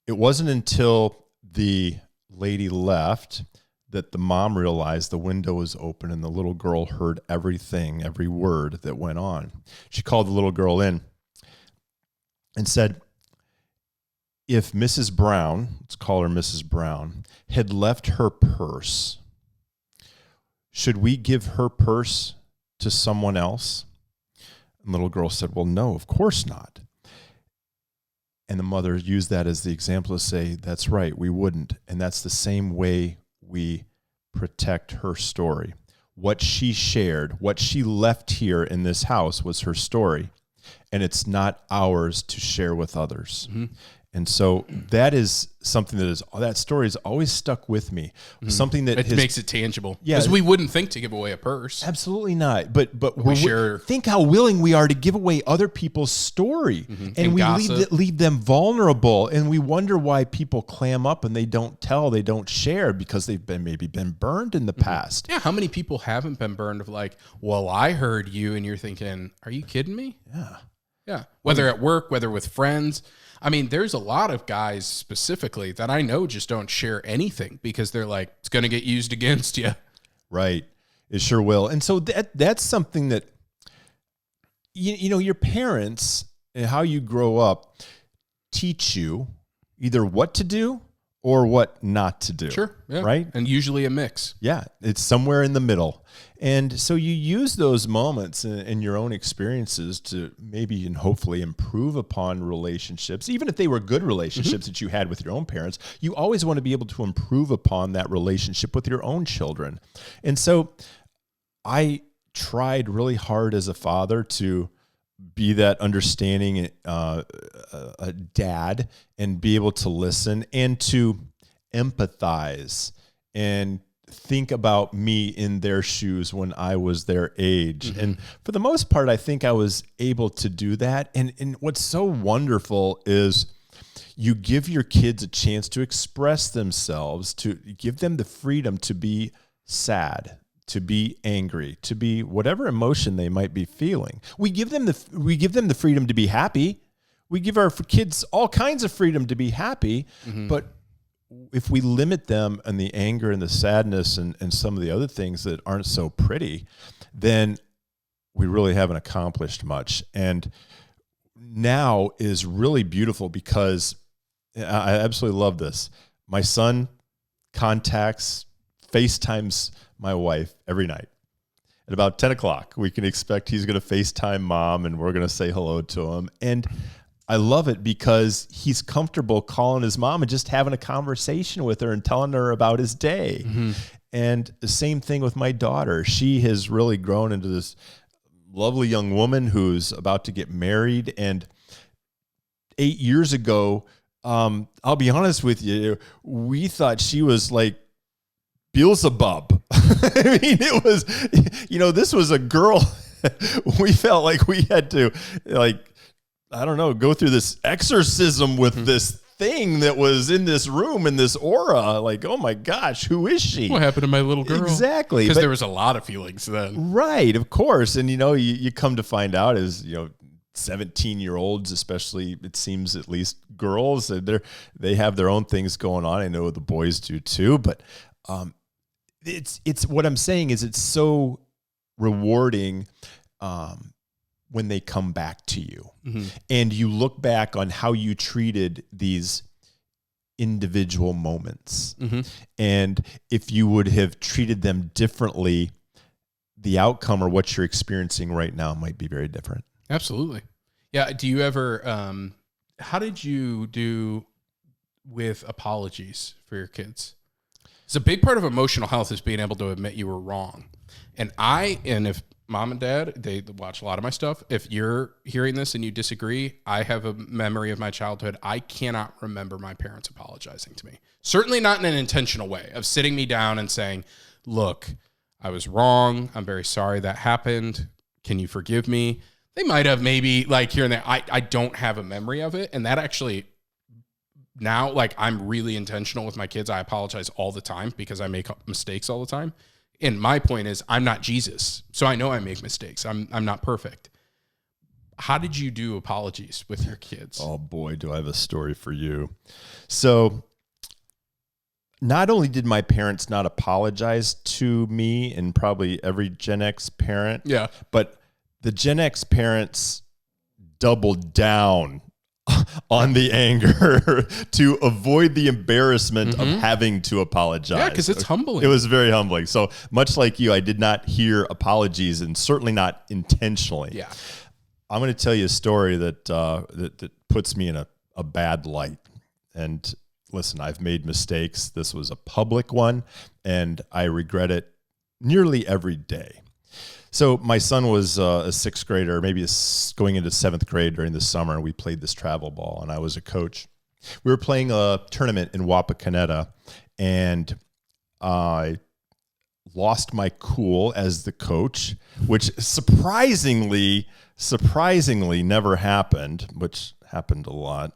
It wasn't until the lady left that the mom realized the window was open and the little girl heard everything, every word that went on. She called the little girl in and said, if Mrs. Brown, let's call her Mrs. Brown, had left her purse, should we give her purse to someone else? And the little girl said, well, no, of course not. And the mother used that as the example to say, that's right, we wouldn't. And that's the same way we protect her story. What she shared, what she left here in this house was her story, and it's not ours to share with others. Mm-hmm. And so that is something that story has always stuck with me. Mm-hmm. Something that makes it tangible. Yeah, because we wouldn't think to give away a purse. Absolutely not. But think how willing we are to give away other people's story, and we leave them vulnerable. And we wonder why people clam up and they don't tell, they don't share, because they've maybe been burned in the past. Yeah, how many people haven't been burned of like, well, I heard you, and you're thinking, are you kidding me? Yeah. Yeah. Whether at work, whether with friends. I mean, there's a lot of guys specifically that I know just don't share anything because they're like, it's going to get used against you. Right. It sure will. And so that's something that, you know, your parents and how you grow up teach you either what to do or what not to do. Sure. Yeah. Right. And usually a mix. Yeah. It's somewhere in the middle. And so you use those moments in your own experiences to maybe and hopefully improve upon relationships. Even if they were good relationships that you had with your own parents, you always want to be able to improve upon that relationship with your own children. And so I tried really hard as a father to be that understanding a dad and be able to listen and to empathize and think about me in their shoes when I was their age. And for the most part, I think I was able to do that. And what's so wonderful is you give your kids a chance to express themselves, to give them the freedom to be sad, to be angry, to be whatever emotion they might be feeling. We give them the freedom to be happy. We give our kids all kinds of freedom to be happy, but if we limit them and the anger and the sadness and some of the other things that aren't so pretty, then we really haven't accomplished much. And now is really beautiful because I absolutely love this. My son FaceTimes my wife every night. At about 10 o'clock, we can expect he's going to FaceTime mom and we're going to say hello to him. And I love it because he's comfortable calling his mom and just having a conversation with her and telling her about his day. And the same thing with my daughter. She has really grown into this lovely young woman who's about to get married. And 8 years ago, I'll be honest with you, we thought she was like Beelzebub. I mean, it was, you know, this was a girl. We felt like we had to, like, I don't know, go through this exorcism with this thing that was in this room in this aura. Like, oh my gosh, who is she? What happened to my little girl? Exactly. Because there was a lot of feelings then. Right, of course. And, you know, you come to find out as, you know, 17-year-olds, especially, it seems at least girls, they have their own things going on. I know the boys do too, but it's what I'm saying is it's so rewarding when they come back to you and you look back on how you treated these individual moments. And if you would have treated them differently, the outcome or what you're experiencing right now might be very different. Absolutely. Yeah. Do you ever, how did you do with apologies for your kids? It's a big part of emotional health is being able to admit you were wrong. And if mom and dad, they watch a lot of my stuff. If you're hearing this and you disagree, I have a memory of my childhood. I cannot remember my parents apologizing to me. Certainly not in an intentional way of sitting me down and saying, look, I was wrong. I'm very sorry that happened. Can you forgive me? They might have maybe like here and there. I don't have a memory of it. And that actually now, like, I'm really intentional with my kids. I apologize all the time because I make mistakes all the time. And my point is, I'm not Jesus, so I know I make mistakes. I'm not perfect. How did you do apologies with your kids? Oh boy, do I have a story for you. So not only did my parents not apologize to me and probably every Gen X parent, but the Gen X parents doubled down on the anger to avoid the embarrassment of having to apologize. Yeah, because it's humbling. It was very humbling. So much like you, I did not hear apologies and certainly not intentionally. Yeah. I'm going to tell you a story that that puts me in a bad light. And listen, I've made mistakes. This was a public one, and I regret it nearly every day. So my son was a sixth grader, maybe going into seventh grade during the summer, and we played this travel ball, and I was a coach. We were playing a tournament in Wapakoneta, and I lost my cool as the coach, which surprisingly never happened, which happened a lot.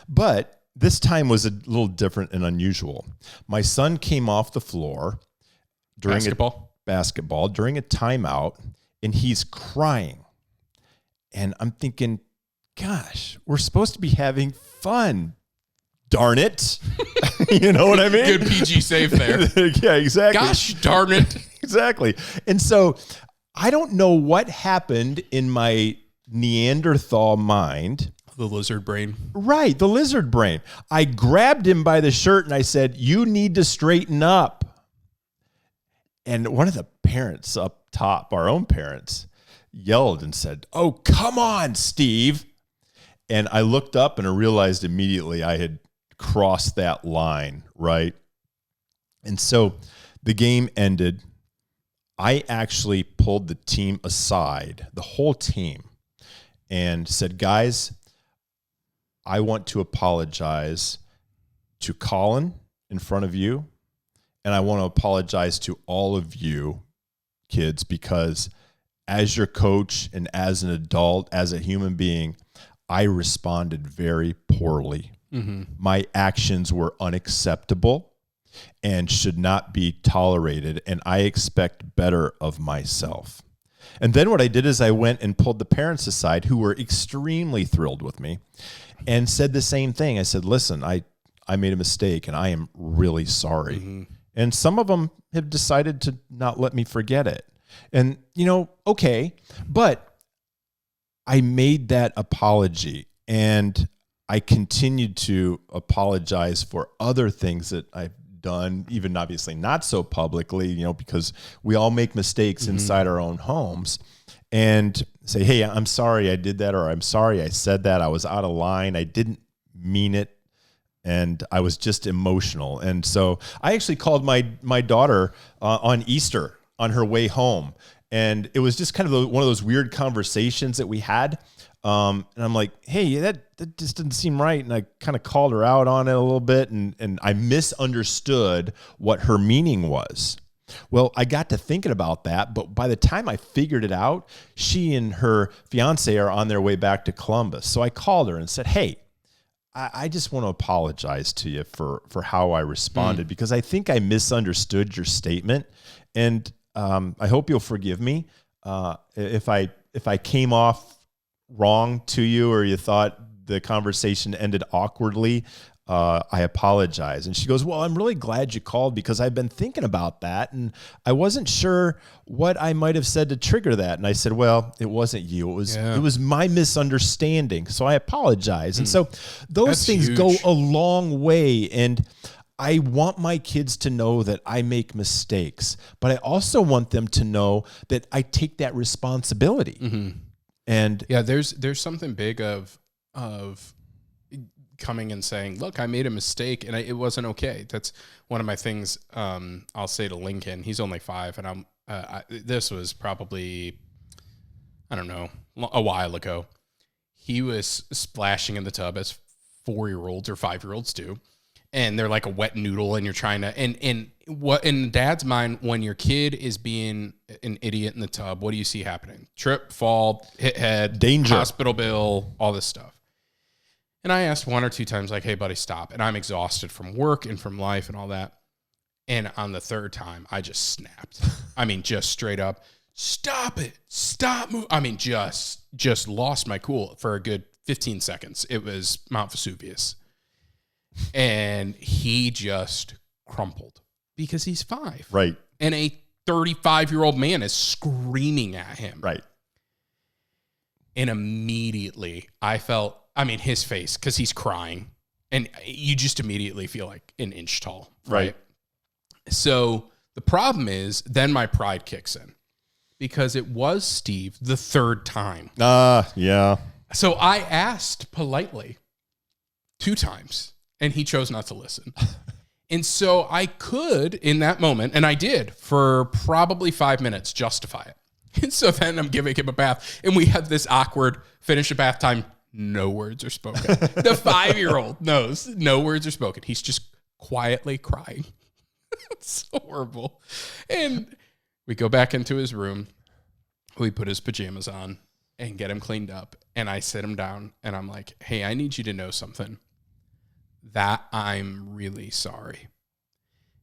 But this time was a little different and unusual. My son came off the floor during basketball during a timeout, and he's crying. And I'm thinking, gosh, we're supposed to be having fun. Darn it. You know what I mean? Good PG save there. Yeah, exactly. Gosh darn it. Exactly. And so I don't know what happened in my Neanderthal mind. The lizard brain. Right, the lizard brain. I grabbed him by the shirt and I said, "You need to straighten up." And one of the parents up top, our own parents, yelled and said, "Oh, come on, Steve." And I looked up and I realized immediately I had crossed that line, right? And so the game ended. I actually pulled the team aside, the whole team, and said, "Guys, I want to apologize to Colin in front of you, and I want to apologize to all of you kids, because as your coach and as an adult, as a human being, I responded very poorly. My actions were unacceptable and should not be tolerated, and I expect better of myself." And then what I did is I went and pulled the parents aside, who were extremely thrilled with me, and said the same thing. I said, "Listen, I made a mistake and I am really sorry." And some of them have decided to not let me forget it. And, okay, but I made that apology, and I continued to apologize for other things that I've done, even obviously not so publicly, because we all make mistakes inside our own homes, and say, "Hey, I'm sorry I did that," or "I'm sorry I said that. I was out of line. I didn't mean it. And I was just emotional." And so I actually called my daughter on Easter on her way home. And it was just kind of one of those weird conversations that we had. And I'm like, "Hey, that just didn't seem right." And I kind of called her out on it a little bit. And I misunderstood what her meaning was. Well, I got to thinking about that. But by the time I figured it out, she and her fiance are on their way back to Columbus. So I called her and said, "Hey, I just want to apologize to you for how I responded, because I think I misunderstood your statement. And I hope you'll forgive me if I came off wrong to you, or you thought the conversation ended awkwardly. I apologize." And she goes, "Well, I'm really glad you called, because I've been thinking about that, and I wasn't sure what I might have said to trigger that." And I said, "Well, it wasn't you. It was my misunderstanding. So I apologize." And so those things go a long way. And I want my kids to know that I make mistakes, but I also want them to know that I take that responsibility. And yeah, there's something big of coming and saying, "Look, I made a mistake and it wasn't okay." That's one of my things. I'll say to Lincoln, he's only 5, and this was probably, I don't know, a while ago. He was splashing in the tub, as 4-year-olds or 5-year-olds do. And they're like a wet noodle, and you're trying to, and what in dad's mind, when your kid is being an idiot in the tub, what do you see happening? Trip, fall, hit head, danger, hospital bill, all this stuff. And I asked 1 or 2 times, like, "Hey, buddy, stop." And I'm exhausted from work and from life and all that. And on the 3rd time, I just snapped. I mean, just straight up, "Stop it. Stop moving." I mean, just lost my cool for a good 15 seconds. It was Mount Vesuvius. And he just crumpled because he's 5. Right. And a 35-year-old man is screaming at him. Right. And immediately I felt, his face, because he's crying, and you just immediately feel like an inch tall. Right. So the problem is then my pride kicks in, because it was Steve the 3rd time. Yeah. So I asked politely 2 times, and he chose not to listen. And so I could, in that moment, and I did for probably 5 minutes, justify it. And so then I'm giving him a bath, and we have this awkward finish of bath time. No words are spoken. The 5-year-old knows no words are spoken. He's just quietly crying. It's so horrible. And we go back into his room. We put his pajamas on and get him cleaned up. And I sit him down, and I'm like, "Hey, I need you to know something. That I'm really sorry."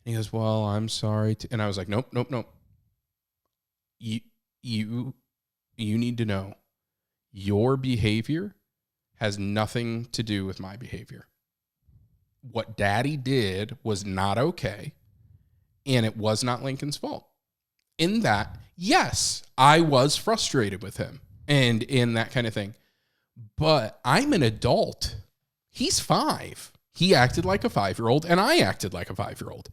And he goes, "Well, I'm sorry." And I was like, nope. You need to know, your behavior has nothing to do with my behavior. What Daddy did was not okay, and it was not Lincoln's fault. In that, yes, I was frustrated with him and in that kind of thing. But I'm an adult. He's 5. He acted like a 5-year-old, and I acted like a 5-year-old.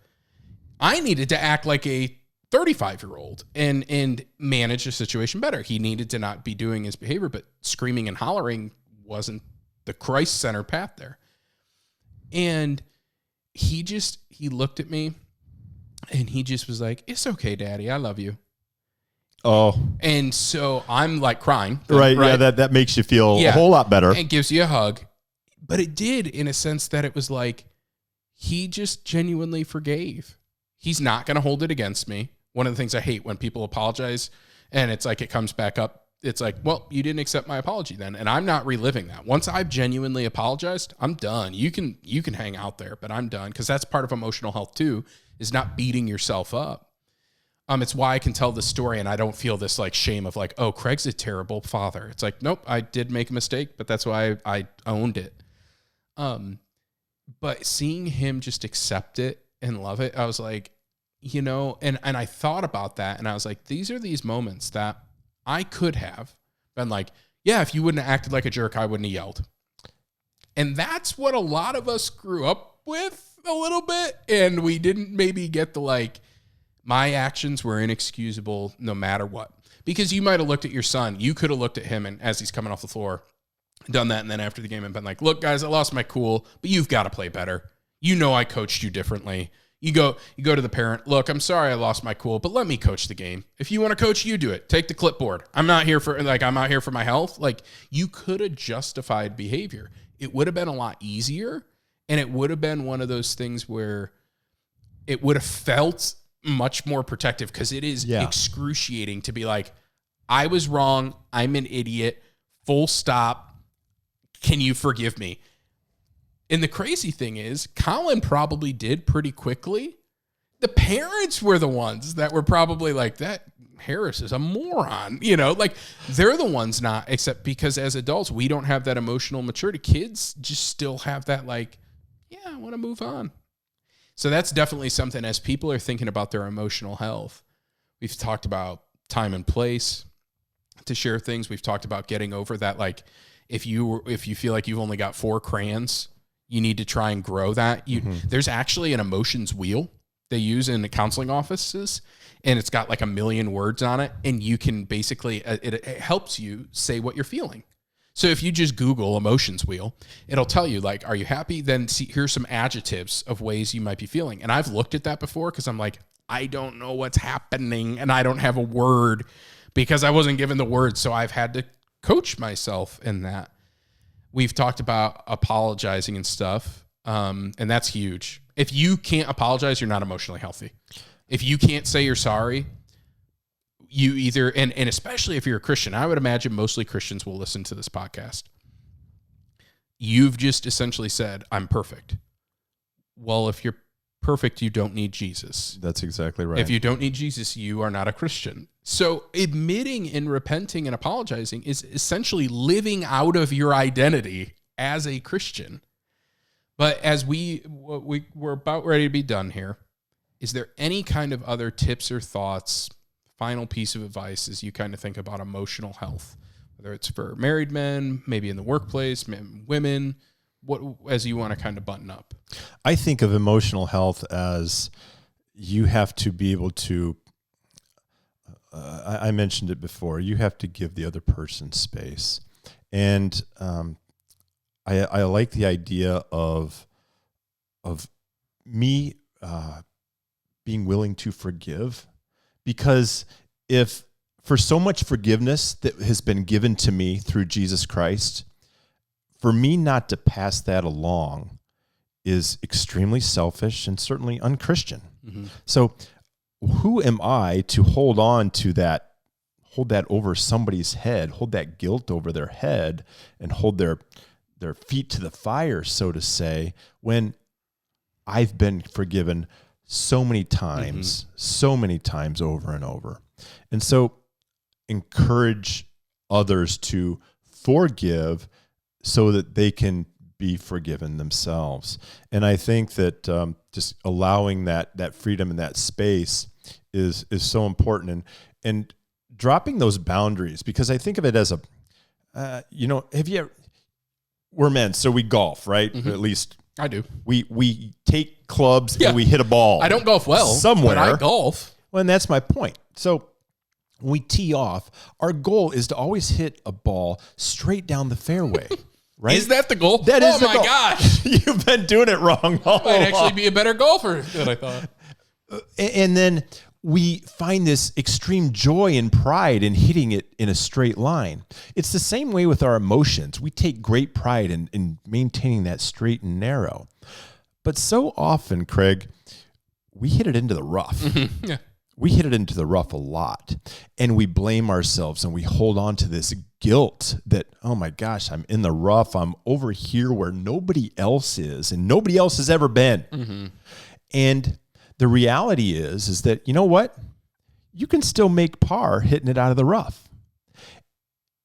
I needed to act like a 35-year-old and manage the situation better. He needed to not be doing his behavior, but screaming and hollering wasn't the Christ-centered path there. And he looked at me, and he just was like, "It's okay, Daddy. I love you." Oh. And so I'm like crying. Right. Yeah, that makes you feel a whole lot better. It gives you a hug. But it did, in a sense that it was like, he just genuinely forgave. He's not going to hold it against me. One of the things I hate when people apologize and it's like it comes back up. It's like, well, you didn't accept my apology then. And I'm not reliving that. Once I've genuinely apologized, I'm done. You can hang out there, but I'm done. Because that's part of emotional health too, is not beating yourself up. It's why I can tell this story and I don't feel this like shame of like, oh, Craig's a terrible father. It's like, nope, I did make a mistake, but that's why I owned it. But seeing him just accept it and love it, I was like, and I thought about that and I was like, these are these moments that I could have been like, yeah, if you wouldn't have acted like a jerk, I wouldn't have yelled. And that's what a lot of us grew up with a little bit. And we didn't maybe get the like, my actions were inexcusable no matter what. Because you might have looked at your son. You could have looked at him and as he's coming off the floor, done that, and then after the game and been like, look, guys, I lost my cool, but you've got to play better. I coached you differently. You go to the parent, look, I'm sorry I lost my cool, but let me coach the game. If you want to coach, you do it. Take the clipboard. I'm out here for my health. Like, you could have justified behavior. It would have been a lot easier, and it would have been one of those things where it would have felt much more protective, because it is excruciating to be like, I was wrong. I'm an idiot. Full stop. Can you forgive me? And the crazy thing is, Colin probably did pretty quickly. The parents were the ones that were probably like, that Harris is a moron. Like, they're the ones not, except because as adults, we don't have that emotional maturity. Kids just still have that like, yeah, I want to move on. So that's definitely something, as people are thinking about their emotional health. We've talked about time and place to share things. We've talked about getting over that. Like, if you feel like you've only got 4 crayons, you need to try and grow that. There's actually an emotions wheel they use in the counseling offices, and it's got like 1 million words on it. And you can basically, it helps you say what you're feeling. So if you just Google emotions wheel, it'll tell you like, are you happy? Then see, here's some adjectives of ways you might be feeling. And I've looked at that before, because I'm like, I don't know what's happening, and I don't have a word because I wasn't given the word. So I've had to coach myself in that. We've talked about apologizing and stuff. And that's huge. If you can't apologize, you're not emotionally healthy. If you can't say you're sorry, you either, and especially if you're a Christian, I would imagine mostly Christians will listen to this podcast. You've just essentially said, I'm perfect. Well, if you're perfect, you don't need Jesus. That's exactly right. If you don't need Jesus, you are not a Christian. So admitting and repenting and apologizing is essentially living out of your identity as a Christian. But as we're about ready to be done here, is there any kind of other tips or thoughts, final piece of advice as you kind of think about emotional health, whether it's for married men, maybe in the workplace, women, what, as you want to kind of button up? I think of emotional health as you have to be able to, I mentioned it before, you have to give the other person space. And I like the idea of me being willing to forgive, because if for so much forgiveness that has been given to me through Jesus Christ, for me not to pass that along is extremely selfish and certainly unchristian. Mm-hmm. So who am I to hold on to that, hold that over somebody's head, hold that guilt over their head, and hold their feet to the fire, so to say, when I've been forgiven so many times over and over. And so encourage others to forgive so that they can be forgiven themselves. And I think that just allowing that freedom and that space is so important, and dropping those boundaries, because I think of it as we're men, so we golf, right? Mm-hmm. At least I do. We take clubs and we hit a ball. I don't golf well somewhere. But I golf. Well, and that's my point. So when we tee off, our goal is to always hit a ball straight down the fairway. Right? Is that the goal? That is the goal. Oh my gosh. You've been doing it wrong all I might along. actually be a better golfer than I thought. And then we find this extreme joy and pride in hitting it in a straight line. It's the same way with our emotions. We take great pride in maintaining that straight and narrow. But so often, Craig, we hit it into the rough. Mm-hmm. Yeah. We hit it into the rough a lot, and we blame ourselves, and we hold on to this guilt that, oh my gosh, I'm in the rough. I'm over here where nobody else is, and nobody else has ever been. Mm-hmm. And the reality is that, you know what? You can still make par hitting it out of the rough.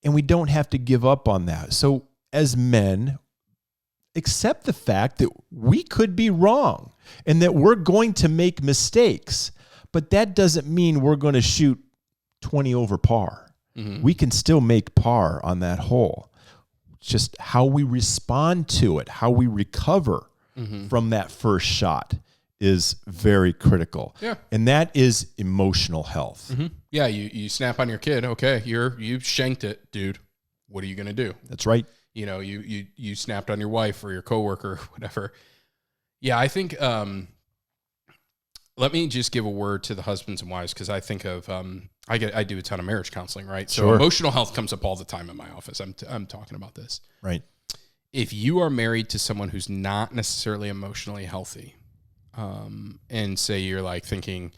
And we don't have to give up on that. So as men, accept the fact that we could be wrong and that we're going to make mistakes. But that doesn't mean we're going to shoot 20 over par. Mm-hmm. We can still make par on that hole. Just how we respond to it, how we recover from that first shot is very critical. Yeah. And that is emotional health. Mm-hmm. Yeah, you snap on your kid. Okay, you shanked it, dude. What are you going to do? That's right. You know, you snapped on your wife or your coworker or whatever. Yeah, I think let me just give a word to the husbands and wives, because I think of I do a ton of marriage counseling, right? So emotional health comes up all the time in my office. I'm talking about this. Right. If you are married to someone who's not necessarily emotionally healthy, and say you're like thinking,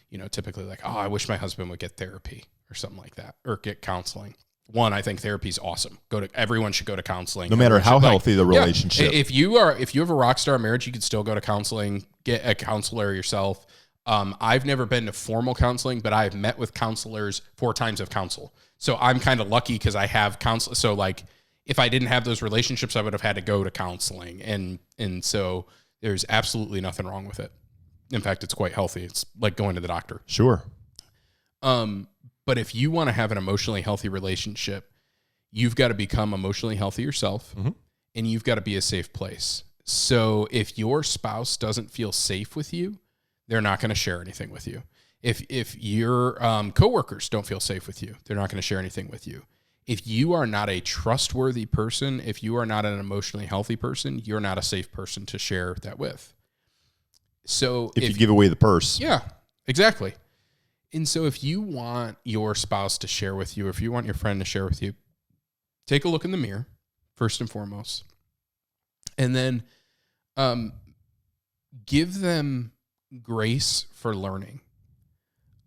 you know, typically like, oh, I wish my husband would get therapy or something like that, or get counseling. One, I think therapy is awesome. Everyone should go to counseling. No matter how healthy the relationship. Yeah, if you have a rock star marriage, you could still go to counseling, get a counselor yourself. I've never been to formal counseling, but I've met with counselors 4 times of counsel. So I'm kind of lucky because I have counsel. So like, if I didn't have those relationships, I would have had to go to counseling. And so there's absolutely nothing wrong with it. In fact, it's quite healthy. It's like going to the doctor. Sure. But if you want to have an emotionally healthy relationship, you've got to become emotionally healthy yourself, and you've got to be a safe place. So if your spouse doesn't feel safe with you, they're not going to share anything with you. If your coworkers don't feel safe with you, they're not going to share anything with you. If you are not a trustworthy person, if you are not an emotionally healthy person, you're not a safe person to share that with. So if you give away the purse. Yeah, exactly. And so if you want your spouse to share with you, if you want your friend to share with you, take a look in the mirror, first and foremost. And then give them grace for learning.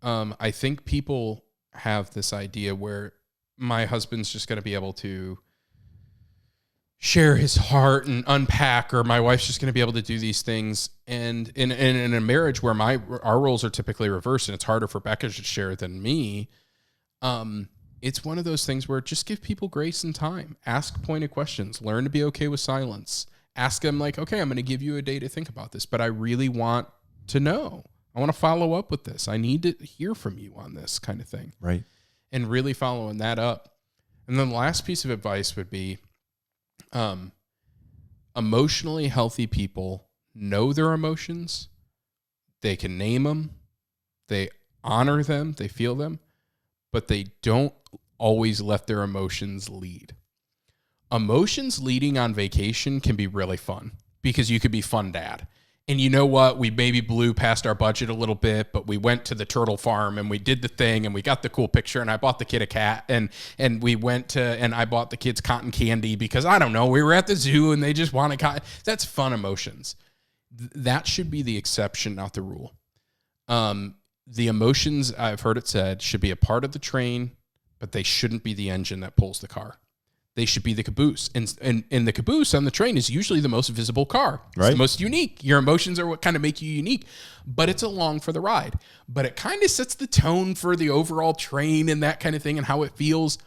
I think people have this idea where my husband's just going to be able to share his heart and unpack, or my wife's just going to be able to do these things. And in a marriage where our roles are typically reversed and it's harder for Becca to share than me, it's one of those things where just give people grace and time. Ask pointed questions. Learn to be okay with silence. Ask them like, okay, I'm going to give you a day to think about this, but I really want to know. I want to follow up with this. I need to hear from you on this kind of thing. Right. And really following that up. And then the last piece of advice would be, emotionally healthy people know their emotions. They can name them. They honor them. They feel them, but they don't always let their emotions lead. Emotions leading on vacation can be really fun because you could be fun dad. And you know what? We maybe blew past our budget a little bit, but we went to the turtle farm and we did the thing and we got the cool picture, and I bought the kid a cat, and we went to, and I bought the kids cotton candy because I don't know, we were at the zoo and they just wanted cotton. That's fun emotions. That should be the exception, not the rule. The emotions, I've heard it said, should be a part of the train, but they shouldn't be the engine that pulls the car. They should be the caboose. And the caboose on the train is usually the most visible car. It's right. The most unique. Your emotions are what kind of make you unique, but it's along for the ride. But it kind of sets the tone for the overall train and that kind of thing and how it feels.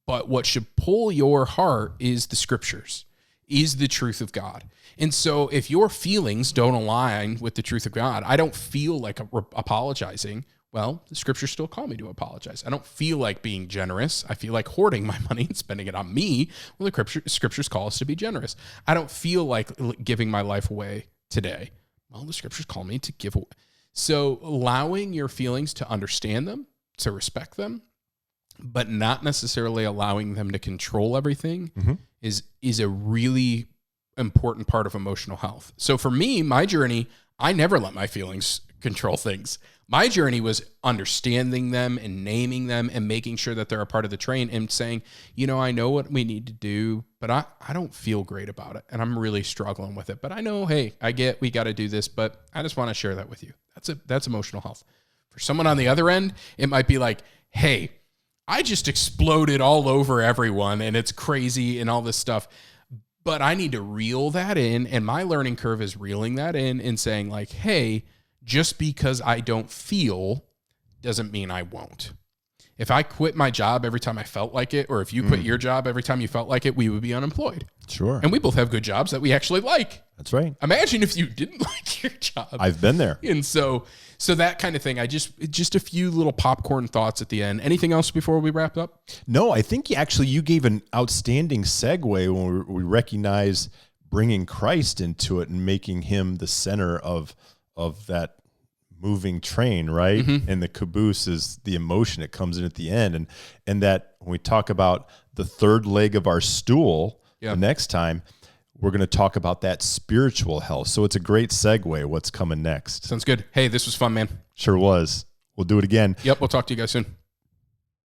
But what should pull your heart is the scriptures, is the truth of God. And so if your feelings don't align with the truth of God, I don't feel like apologizing. Well, the scriptures still call me to apologize. I don't feel like being generous. I feel like hoarding my money and spending it on me. Well, the scriptures call us to be generous. I don't feel like giving my life away today. Well, the scriptures call me to give away. So allowing your feelings to understand them, to respect them, but not necessarily allowing them to control everything is a really important part of emotional health. So for me, my journey, I never let my feelings control things. My journey was understanding them and naming them and making sure that they're a part of the train and saying, I know what we need to do, but I don't feel great about it. And I'm really struggling with it. But I know, hey, we got to do this, but I just want to share that with you. That's emotional health. For someone on the other end, it might be like, hey, I just exploded all over everyone and it's crazy and all this stuff. But I need to reel that in. And my learning curve is reeling that in and saying like, hey, just because I don't feel doesn't mean I won't. If I quit my job every time I felt like it, or if you quit your job every time you felt like it, we would be unemployed. Sure. And we both have good jobs that we actually like. That's right. Imagine if you didn't like your job. I've been there. And so that kind of thing. Just a few little popcorn thoughts at the end. Anything else before we wrap up? No, I think you gave an outstanding segue when we recognize bringing Christ into it and making him the center of that moving train, right? Mm-hmm. And the caboose is the emotion that comes in at the end. And that when we talk about the third leg of our stool, the next time, we're going to talk about that spiritual health. So it's a great segue. What's coming next? Sounds good. Hey, this was fun, man. Sure was. We'll do it again. Yep. We'll talk to you guys soon.